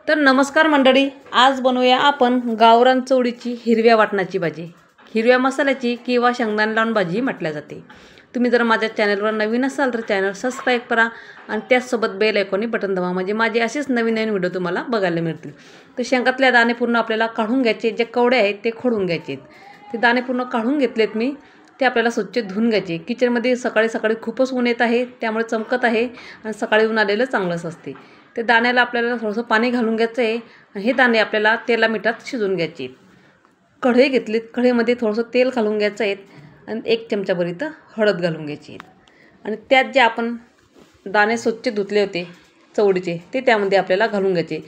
तर नमस्कार मंडळी, आज बनवूया आपण गावरान चवळीची हिरव्या वाटणाची भाजी. हिरव्या मसाल्याची किंवा शेंगदाणे लावून भाजी म्हटल्या जाते. तुम्ही जर माझ्या चॅनलवर नवीन असाल तर चॅनल सबस्क्राईब करा आणि त्याचसोबत बेल आयकॉनही बटन दाबा, म्हणजे माझे असेच नवीन नवीन व्हिडिओ तुम्हाला बघायला मिळतील. तर शेंगातल्या दाणे पूर्ण आपल्याला काढून घ्यायचे, जे कवडे आहेत ते खोडून घ्यायचे. ते दाणे पूर्ण काढून घेतलेत मी. ते आपल्याला स्वच्छ धुवून घ्यायचे. किचनमध्ये सकाळी सकाळी खूपच ऊन येत आहे, त्यामुळे चमकत आहे आणि सकाळी ऊन आलेलं चांगलंच असते. ते दाण्याला आपल्याला थोडंसं पाणी घालून घ्यायचं आहे आणि हे दाणे आपल्याला तेला मिठात शिजवून घ्यायचे. कढई घेतलीत, कढईमध्ये थोडंसं तेल घालून घ्यायचं आहे आणि 1 चमचाभर इथं हळद घालून घ्यायची आणि त्यात जे आपण दाणे स्वच्छ धुतले होते चवळीचे ते त्यामध्ये आपल्याला घालून घ्यायचे.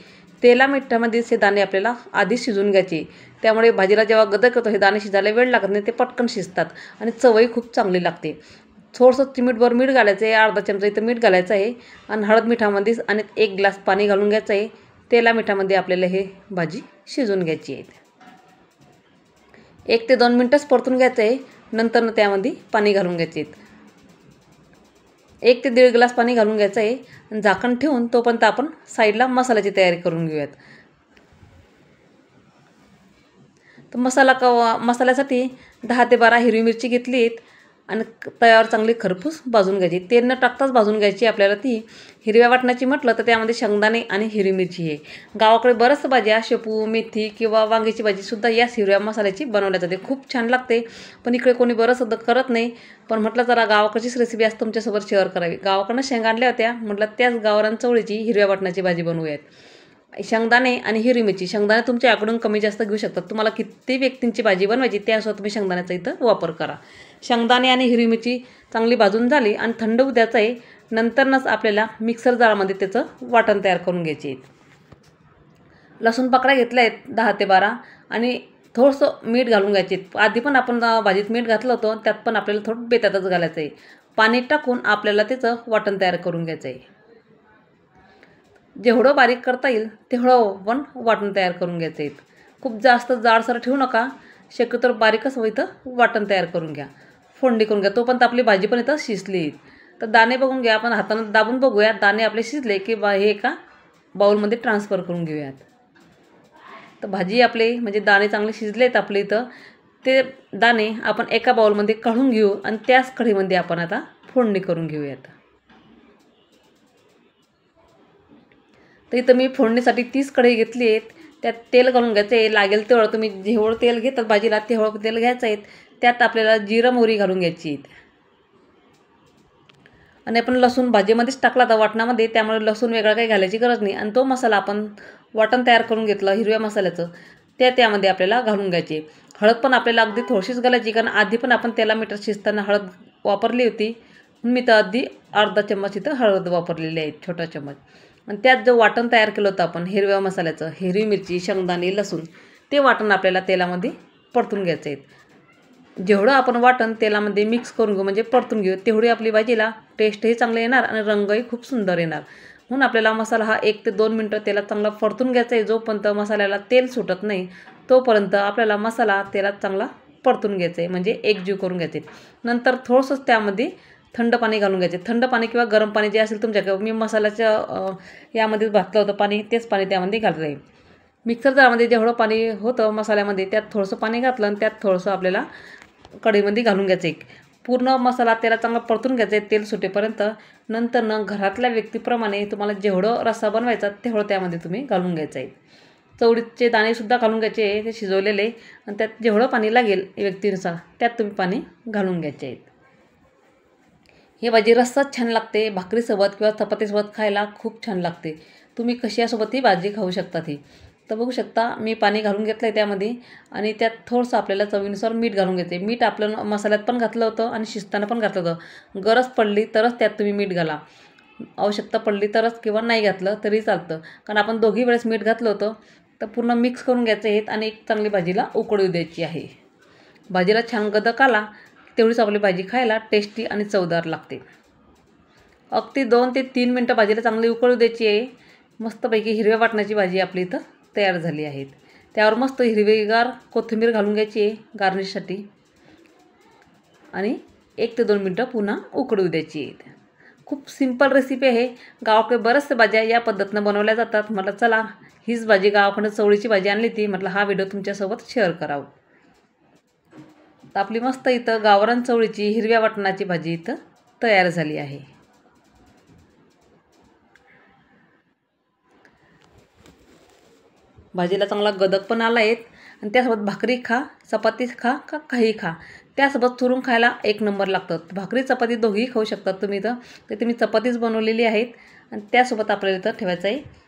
तेला मिठामध्येच हे दाणे आपल्याला आधी शिजवून घ्यायचे. त्यामुळे भाजीला जेव्हा गदक होतो हे दाणे शिजायला वेळ लागत नाही, ते पटकन शिजतात आणि चवही खूप चांगली लागते. थोडंसं चिमूटभर मीठ घालायचं आहे, अर्धा चमचा इथं मीठ घालायचं आहे आणि हळद मिठामध्ये आणि 1 ग्लास पाणी घालून घ्यायचं आहे. तेला मिठामध्ये आपल्याला हे भाजी शिजवून घ्यायची आहे. 1 ते 2 मिनटंच परतून घ्यायचं आहे. नंतर त्यामध्ये पाणी घालून घ्यायचे आहे. 1 ते 1.5 ग्लास पाणी घालून घ्यायचं आहे आणि झाकण ठेवून तोपर्यंत आपण साईडला मसाल्याची तयारी करून घेऊयात. तर मसाल्यासाठी 10 ते 12 हिरवी मिरची घेतली आहेत आणि तव्यावर चांगली खरपूस भाजून घ्यायची. तेल न टाकताच भाजून घ्यायची आपल्याला ती. हिरव्या वाटणाची म्हटलं तर त्यामध्ये शेंगदाणे आणि हिरवी मिरची आहे. गावाकडे बऱ्याच भाज्या शेपू, मेथी किंवा वांग्याची भाजीसुद्धा याच हिरव्या मसाल्याची बनवल्या जाते. खूप छान लागते, पण इकडे कोणी बरंच करत नाही. पण म्हटलं जरा गावाकडचीच रेसिपी आज तुमच्यासोबत शेअर करावी. गावाकडनं शेंगा आणल्या होत्या, म्हटलं त्याच गावरान चवळीची हिरव्या वाटणाची भाजी बनवूयात. शेंगदाणे आणि हिरवी मिरची, शेंगदाणे तुमच्या याकडून कमी जास्त घेऊ शकतात. तुम्हाला किती व्यक्तींची भाजी बनवायची त्यानुसार तुम्ही शेंगदाण्याचा इथं वापर करा. शेंगदाणे आणि हिरवी मिरची चांगली भाजून झाली आणि थंड होऊ द्यायचं आहे. नंतरच आपल्याला मिक्सर जारमध्ये त्याचं वाटण तयार करून घ्यायचे आहे. लसूण पाकळ्या घेतल्या आहेत 10 ते 12 आणि थोडंसं मीठ घालून घ्यायचे. आधी पण आपण भाजीत मीठ घातलं होतं, त्यात पण आपल्याला थोडं बेतातच घालायचं आहे. पाणी टाकून आपल्याला त्याचं वाटण तयार करून घ्यायचं आहे. जेवढं बारीक करता येईल तेवढं पण वाटण तयार करून घ्यायचं आहे. खूप जास्त जाडसर ठेवू नका, शक्यतो बारीकच इथं वाटण तयार करून घ्या. फोडणी करून घ्या. तोपर्यंत आपली भाजी पण इथं शिजली. तर दाणे बघून घ्या, आपण हातानं दाबून बघूया. दाणे आपले शिजले की हे एका बाउलमध्ये ट्रान्सफर करून घेऊयात. तर भाजी आपले म्हणजे दाणे चांगले शिजलेत आपले इथं. ते दाणे आपण एका बाउलमध्ये काढून घेऊ आणि त्याच कढईमध्ये आपण आता फोडणी करून घेऊयात. तर इथं मी फोडणीसाठी 30 कढई घेतली आहेत. त्यात तेल घालून घ्यायचं आहे. लागेल तेवढं तुम्ही जेवढं तेल घेतात भाजीला तेवढं तेल घ्यायचं आहे. त्यात आपल्याला जिरं मोहरी घालून घ्यायची आहेत आणि आपण लसूण भाजीमध्येच टाकला होता वाटणामध्ये, त्यामुळे लसूण वेगळा काही घालायची गरज नाही. आणि तो मसाला आपण वाटण तयार करून घेतलं हिरव्या मसाल्याचं त्यामध्ये आपल्याला घालून घ्यायचे. हळद पण आपल्याला अगदी थोडीशीच घालायची, कारण आधी पण आपण त्याला मिठात शिजताना हळद वापरली होती. मी तर अगदी अर्धा चम्मच इथं हळद वापरलेली आहे, छोटा चम्मच. आणि त्यात जो वाटण तयार केलं होतं आपण हिरव्या मसाल्याचं, हिरवी मिरची, शेंगदाणे, लसूण, ते वाटण आपल्याला तेलामध्ये परतून घ्यायचं आहे. जेवढं आपण वाटण तेलामध्ये मिक्स करून घेऊ म्हणजे परतून घेऊ, तेवढी आपली भाजीला टेस्टही चांगलं येणार आणि रंगही खूप सुंदर येणार. म्हणून आपल्याला मसाला हा 1 ते 2 मिनटं तेलात चांगला परतून घ्यायचा आहे. जोपर्यंत मसाल्याला तेल सुटत नाही तोपर्यंत आपल्याला मसाला तेलात चांगला परतून घ्यायचा आहे, म्हणजे एकजीव करून घ्यायचे. नंतर थोडंसंच त्यामध्ये थंड पाणी घालून घ्यायचे. थंड पाणी किंवा गरम पाणी जे असेल तुमच्याकडे. मी मसाल्याच्या यामध्येच घातलं होतं पाणी, तेच पाणी त्यामध्ये घातलं आहे. मिक्सर जारमध्ये जेवढं पाणी होतं मसाल्यामध्ये त्यात थोडंसं पाणी घातलं आणि त्यात थोडंसं आपल्याला कढईमध्ये घालून घ्यायचं आहे. पूर्ण मसाला त्याला चांगला परतून घ्यायचा आहे तेल सुटेपर्यंत. नंतर घरातल्या व्यक्तीप्रमाणे तुम्हाला जेवढं रस्सा बनवायचा तेवढं त्यामध्ये तुम्ही घालून घ्यायचं आहे. चवळीचे दाणेसुद्धा घालून घ्यायचे आहे, ते शिजवलेले. आणि त्यात जेवढं पाणी लागेल व्यक्तीनुसार त्यात तुम्ही पाणी घालून घ्यायचे आहेत. ही भाजी रस्साच छान लागते, भाकरीसोबत किंवा चपातीसोबत खायला खूप छान लागते. तुम्ही कशासोबत ही भाजी खाऊ शकता ती. तर बघू शकता मी पाणी घालून घेतलं आहे त्यामध्ये आणि त्यात थोडंसं आपल्याला चवीनुसार मीठ घालून घ्यायचे. मीठ आपलं मसाल्यात पण घातलं होतं आणि शिजताना पण घातलं होतं. गरज पडली तरच त्यात तुम्ही मीठ घाला, आवश्यकता पडली तरच, किंवा नाही घातलं तरी चालतं. कारण आपण दोघी वेळेस मीठ घातलं होतं. तर पूर्ण मिक्स करून घ्यायचं आहे आणि एक चांगली भाजीला उकळू द्यायची आहे. भाजीला छान गदक आला तेवढीच आपली भाजी खायला टेस्टी आणि चवदार लागते. अगदी 2 ते 3 मिनटं भाजीला चांगली उकळू द्यायची आहे. मस्तपैकी हिरव्या वाटणाची भाजी आपली इथं तयार झाली आहे. त्यावर मस्त हिरवीगार कोथिंबीर घालून घ्यायची आहे गार्निशसाठी आणि 1 ते 2 मिनटं पुन्हा उकळू द्यायची आहे. खूप सिंपल रेसिपी आहे. गावाकडे बऱ्याचशा भाज्या या पद्धतीनं बनवल्या जातात. म्हटलं चला हीच भाजी गावाकडून चवळीची भाजी आणली ती म्हटलं हा व्हिडिओ तुमच्यासोबत शेअर करावं. तर आपली मस्त इथं गावरान चवळीची हिरव्या वाटणाची भाजी इथं तयार झाली आहे. भाजीला चांगला गदक पण आला आहे आणि त्यासोबत भाकरी खा, चपाती खा का काही खा, त्यासोबत चुरून खायला एक नंबर लागतं. भाकरी चपाती दोघीही खाऊ शकतात तुम्ही इथं. तर मी चपातीच बनवलेली आहेत आणि त्यासोबत आपल्याला इथं ठेवायचं आहे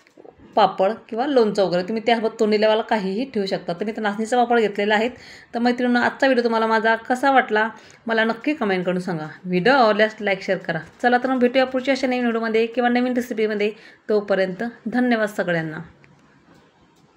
पापड किंवा लोणचं वगैरे. तुम्ही त्यासोबत तोंडीलावाला काहीही ठेवू शकता. तर मी तर नाचणीचा पापड घेतलेला आहे. तर मैत्रिणींनो, आजचा व्हिडिओ तुम्हाला माझा कसा वाटला मला नक्की कमेंट करून सांगा. व्हिडिओ आवडल्यास लाईक शेअर करा. चला तर मग भेटूया पुढच्या अशा नवीन व्हिडिओमध्ये किंवा नवीन रेसिपीमध्ये. तोपर्यंत धन्यवाद सगळ्यांना.